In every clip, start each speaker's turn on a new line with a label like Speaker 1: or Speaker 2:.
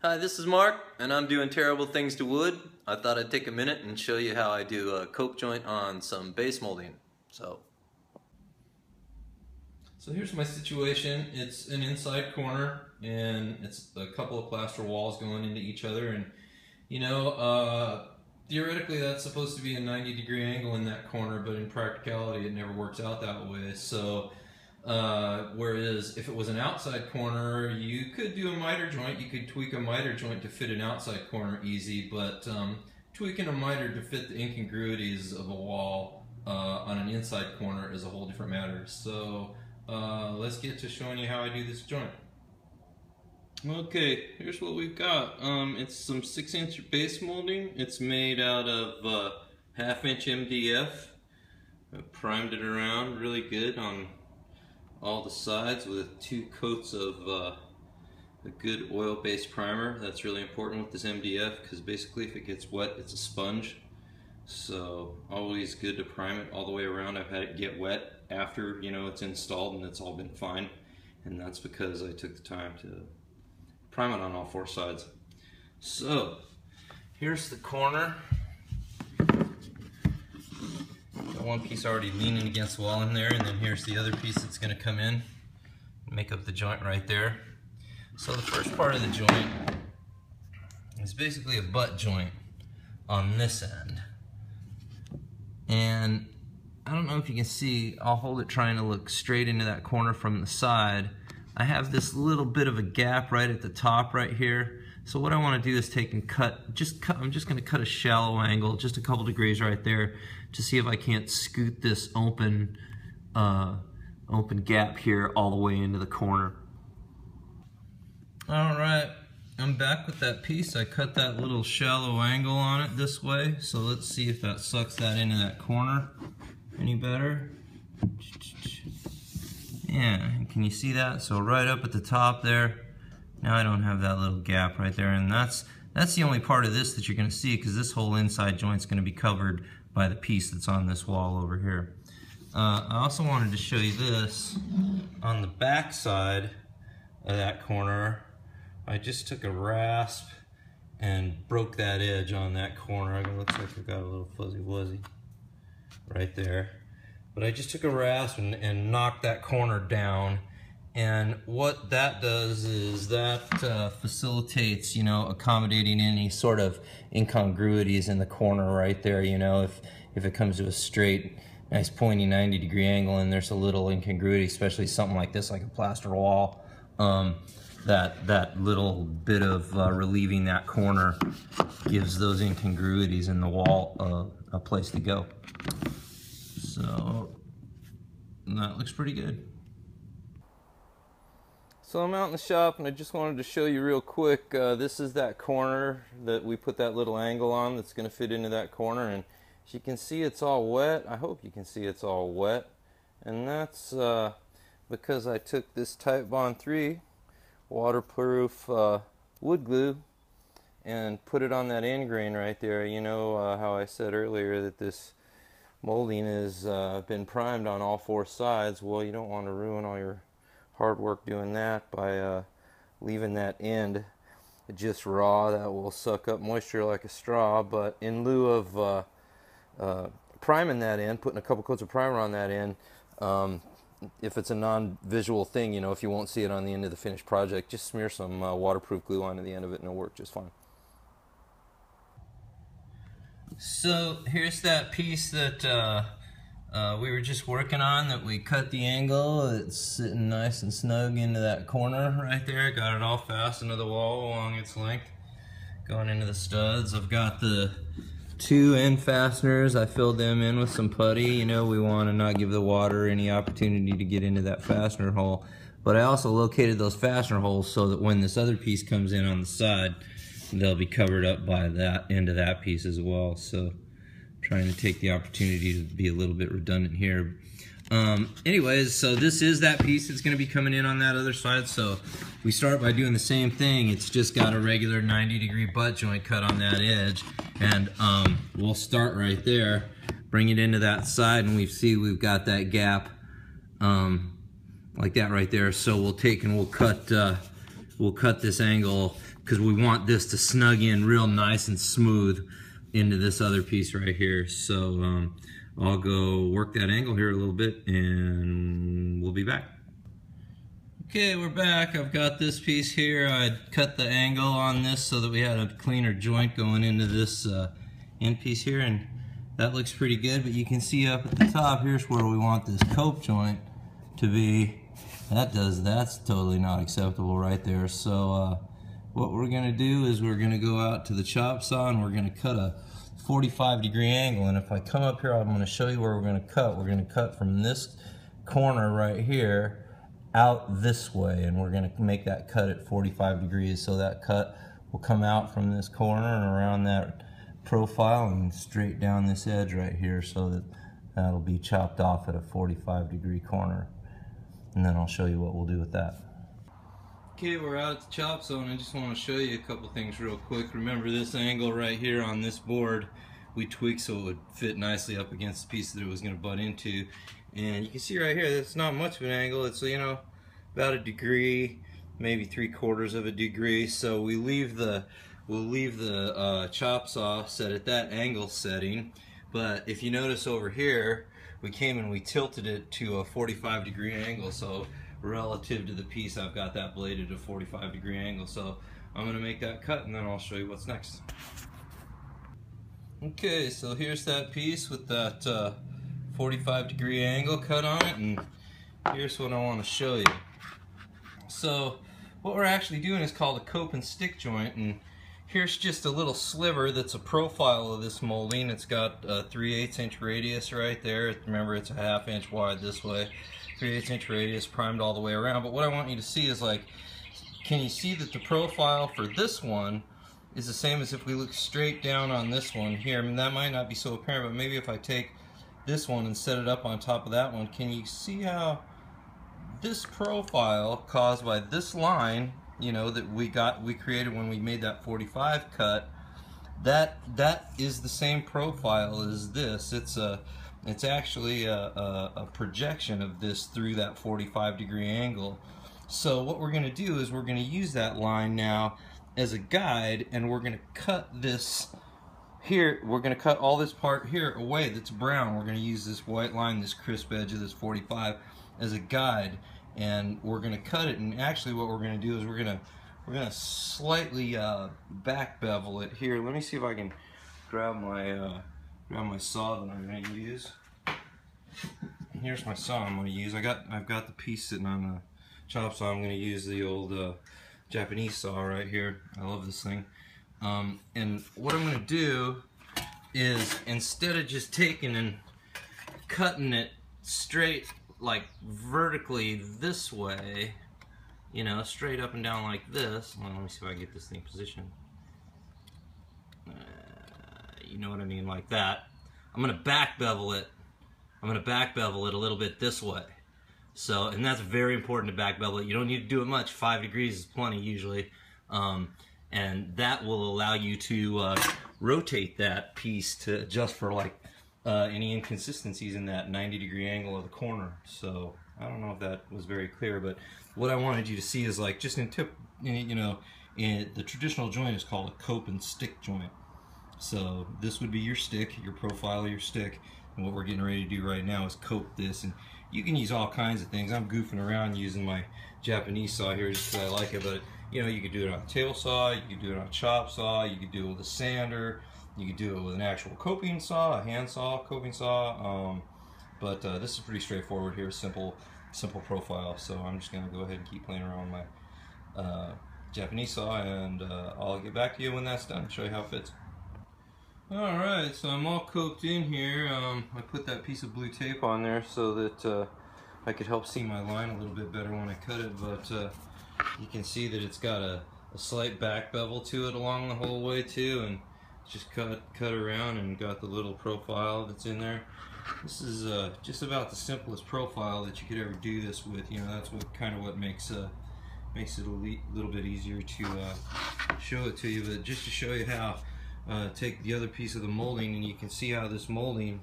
Speaker 1: Hi, this is Mark, and I'm doing terrible things to wood. I thought I'd take a minute and show you how I do a cope joint on some base molding. So here's my situation. It's an inside corner, and it's a couple of plaster walls going into each other, and theoretically that's supposed to be a 90-degree angle in that corner, but in practicality it never works out that way. So whereas if it was an outside corner, you could do a miter joint, you could tweak a miter joint to fit an outside corner easy, but tweaking a miter to fit the incongruities of a wall on an inside corner is a whole different matter. So let's get to showing you how I do this joint. Okay, here's what we've got. It's some 6-inch base molding. It's made out of 1/2-inch MDF. I primed it around really good on all the sides with 2 coats of a good oil-based primer. That's really important with this MDF because basically if it gets wet, it's a sponge. So always good to prime it all the way around. I've had it get wet after it's installed and it's all been fine, and that's because I took the time to prime it on all 4 sides. So here's the corner. Got one piece already leaning against the wall in there, and then here's the other piece that's going to come in and make up the joint right there. So the first part of the joint is basically a butt joint on this end. And I don't know if you can see, I'll hold it trying to look straight into that corner from the side. I have this little bit of a gap right at the top right here. So what I want to do is take and I'm just going to cut a shallow angle, just a couple degrees right there, to see if I can't scoot this open gap here all the way into the corner. Alright, I'm back with that piece. I cut that little shallow angle on it this way, so let's see if that sucks that into that corner any better. Yeah, can you see that? So right up at the top there, now I don't have that little gap right there, and that's the only part of this that you're going to see, because this whole inside joint's going to be covered by the piece that's on this wall over here. I also wanted to show you this. On the back side of that corner, I just took a rasp and broke that edge on that corner. It looks like I've got a little fuzzy wuzzy right there. But I just took a rasp and knocked that corner down. And what that does is that facilitates, accommodating any sort of incongruities in the corner right there. If it comes to a straight, nice pointy 90-degree angle and there's a little incongruity, especially something like this, like a plaster wall, that little bit of relieving that corner gives those incongruities in the wall a place to go. So that looks pretty good. So I'm out in the shop and I just wanted to show you real quick, this is that corner that we put that little angle on that's going to fit into that corner, and as you can see it's all wet. I hope you can see it's all wet, and that's because I took this Titebond 3 waterproof wood glue and put it on that end grain right there. How I said earlier that this molding has been primed on all 4 sides. Well, you don't want to ruin all your hard work doing that by leaving that end just raw. That will suck up moisture like a straw. But in lieu of priming that end, putting a couple coats of primer on that end, if it's a non-visual thing, if you won't see it on the end of the finished project, just smear some waterproof glue onto the end of it and it'll work just fine. So here's that piece that we were just working on, that we cut the angle. It's sitting nice and snug into that corner right there. Got it all fastened to the wall along its length, going into the studs. I've got the 2 end fasteners. I filled them in with some putty. We want to not give the water any opportunity to get into that fastener hole. But I also located those fastener holes so that when this other piece comes in on the side, they'll be covered up by that end of that piece as well. So trying to take the opportunity to be a little bit redundant here. Anyways, so this is that piece that's going to be coming in on that other side. So we start by doing the same thing. It's just got a regular 90-degree butt joint cut on that edge, and we'll start right there, bring it into that side, and we've got that gap like that right there. So we'll take and we'll cut we'll cut this angle because we want this to snug in real nice and smooth into this other piece right here. So I'll go work that angle here a little bit and we'll be back. Okay, we're back. I've got this piece here. I cut the angle on this so that we had a cleaner joint going into this end piece here, and that looks pretty good. But you can see up at the top, here's where we want this cope joint to be. That's totally not acceptable right there. So what we're gonna do is we're gonna go out to the chop saw and we're gonna cut a 45-degree angle. And if I come up here, I'm gonna show you where we're gonna cut. We're gonna cut from this corner right here out this way, and we're going to make that cut at 45 degrees. So that cut will come out from this corner and around that profile and straight down this edge right here, so that that'll be chopped off at a 45-degree corner. And then I'll show you what we'll do with that. Okay, we're out at the chop saw, and I just want to show you a couple things real quick. Remember this angle right here on this board, we tweaked so it would fit nicely up against the piece that it was going to butt into. And you can see right here, that's not much of an angle. It's, you know, about a degree, maybe 3/4 of a degree. So we'll leave the chop saw set at that angle setting. But if you notice over here, we came and we tilted it to a 45-degree angle. So relative to the piece, I've got that bladed at a 45-degree angle. So I'm going to make that cut, and then I'll show you what's next. Okay, so here's that piece with that 45-degree angle cut on it, and here's what I want to show you. So what we're actually doing is called a cope and stick joint, and here's just a little sliver that's a profile of this molding. It's got a 3/8 inch radius right there. Remember, it's a 1/2 inch wide this way, 3/8 inch radius primed all the way around. But what I want you to see is, like, can you see that the profile for this one is the same as if we look straight down on this one here? I mean, that might not be so apparent, but maybe if I take this one and set it up on top of that one, can you see how this profile caused by this line, you know, that we created when we made that 45 cut, that is the same profile as this. It's actually a projection of this through that 45-degree angle. So what we're going to do is we're going to use that line now as a guide, and we're going to cut this here. We're going to cut all this part here away that's brown. We're going to use this white line, this crisp edge of this 45, as a guide, and we're going to cut it. And actually what we're going to do is we're going to slightly back bevel it here. Let me see if I can grab my saw that I'm going to use. Here's my saw I'm going to use. I've got the piece sitting on the chop saw. I'm going to use the old Japanese saw right here. I love this thing. And what I'm going to do is, instead of just taking and cutting it straight, like vertically this way, you know, straight up and down like this. Well, let me see if I can get this thing positioned. You know what I mean, like that. I'm going to back bevel it. I'm going to back bevel it a little bit this way. So, and that's very important to back bevel it. You don't need to do it much. 5 degrees is plenty usually. And that will allow you to rotate that piece to adjust for like any inconsistencies in that 90-degree angle of the corner. So I don't know if that was very clear, but what I wanted you to see is, like, just in the traditional joint is called a cope and stick joint. So this would be your stick, your profile of your stick, and what we're getting ready to do right now is cope this. And you can use all kinds of things. I'm goofing around using my Japanese saw here just because I like it, but you know, you could do it on a table saw, you could do it on a chop saw, you could do it with a sander, you could do it with an actual coping saw, a hand saw, coping saw. But this is pretty straightforward here, simple profile. So I'm just gonna go ahead and keep playing around with my Japanese saw, and I'll get back to you when that's done, show you how it fits. Alright, so I'm all coped in here. I put that piece of blue tape on there so that I could help see my line a little bit better when I cut it, but you can see that it's got a slight back bevel to it along the whole way too, and just cut around and got the little profile that's in there. This is just about the simplest profile that you could ever do this with. You know, that's what makes it a little bit easier to show it to you. But just to show you how, take the other piece of the molding, and you can see how this molding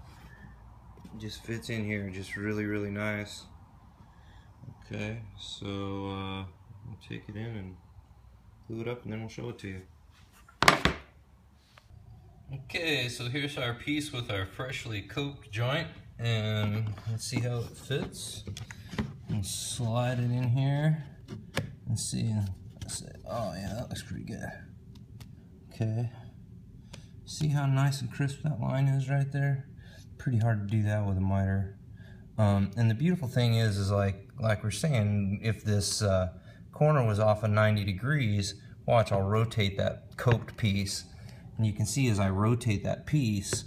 Speaker 1: just fits in here just really nice. Okay, so I'll take it in and glue it up, and then we'll show it to you. Okay, so here's our piece with our freshly coped joint, and let's see how it fits. And slide it in here and see. Oh yeah, that looks pretty good. Okay, see how nice and crisp that line is right there? Pretty hard to do that with a miter. And the beautiful thing is like we're saying, if this corner was off of 90 degrees, watch, I'll rotate that coped piece, and you can see as I rotate that piece,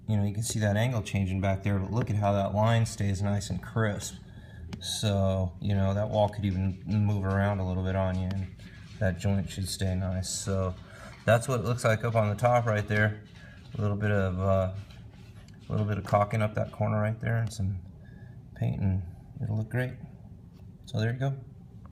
Speaker 1: you know, you can see that angle changing back there, but look at how that line stays nice and crisp. So, you know, that wall could even move around a little bit on you, and that joint should stay nice. So that's what it looks like up on the top right there. A little bit of caulking up that corner right there and some paint, and it'll look great. So there you go.